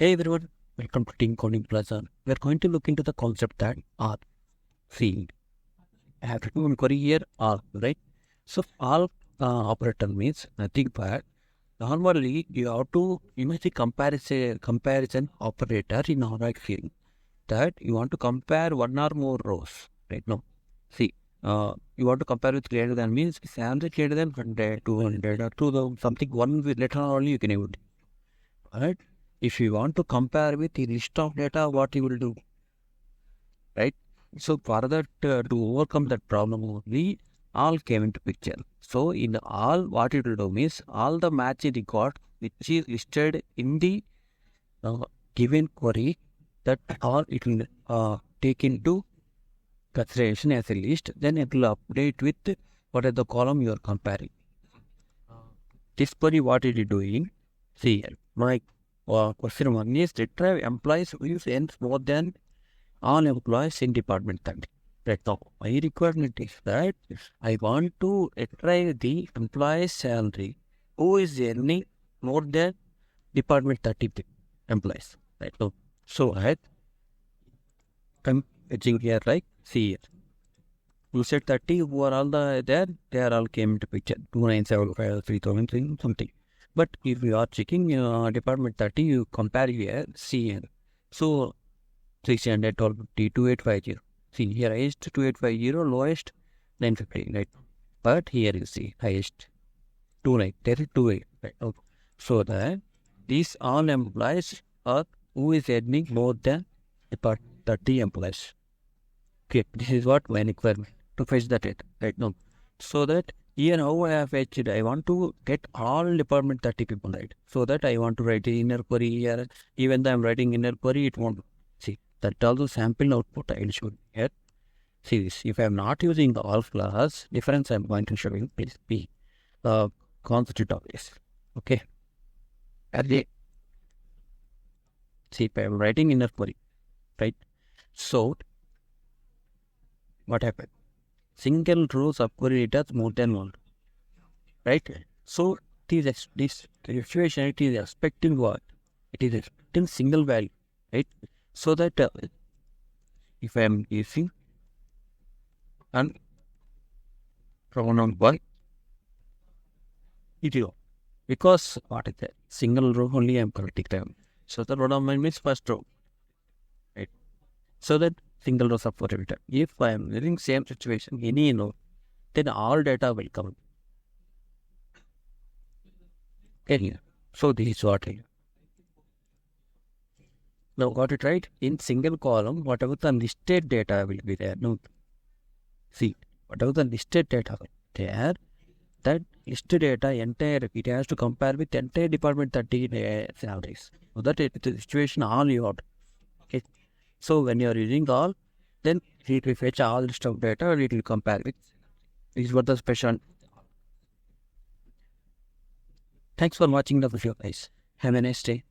Hey everyone, welcome to TeamCodingPlaza. We are going to look into the concept that R field. I have written one query here, R, right? So R operator means nothing but normally you have to image the comparison operator in Oracle field that you want to compare one or more rows, right? No, see, you want to compare with greater than means salary greater than 100, 200 or 2000 something one with letter only you can able to, right? If you want to compare with the list of data, what you will do, right? So for that, to overcome that problem only, all came into picture. So in all, what it will do means all the match record which is listed in the uh, given query, that all it will take into consideration as a list. Then it will update with what is the column you are comparing. This query, what it is doing? See here, my question one is retrieve employees who use ends more than all employees in department 30. Right now, my requirement is that I want to retrieve the employee's salary who is earning more than department 30 employees. Right now, so I'm fetching here, right? See here. You said 30, who are all there? They are all came into picture. 2975, 3000, something. But if you are checking department 30, you compare here, see here. So 600, 1250, 2850. See here, highest 2850, lowest 950, right? But here you see highest 29, there is 28, right? Okay. So that these all employees are who is earning more than department 30 employees. Okay, this is what my requirement to fetch the data right now. So that here how I have fetched, I want to get all department 30 people, right? So that I want to write the inner query here. Even though I'm writing inner query, it won't. See, that also sample output I will show here. See this, if I am not using the all class, difference I'm going to show you, please be constitute of this. Okay. See, if I am writing inner query, right? So what happened? Single row subquery data more than one, right? So this situation, it is expecting what? It is expecting single value, right? So that if I am using and pronoun one, it is because what is that? Single row only I am correcting them. So the pronoun means first row, right? So that single row subquery data. If I am using same situation, any node, then all data will come. Okay, so this is what I now got it right. In single column, whatever the listed data will be there. No, see, whatever the listed data there, that listed data entire it has to compare with entire department 30 salaries. So that it is the situation all you have. Okay, so when you are using all, then it will fetch all list of data and it will compare with. This is what the special. Thanks for watching the video, guys. Have a nice day.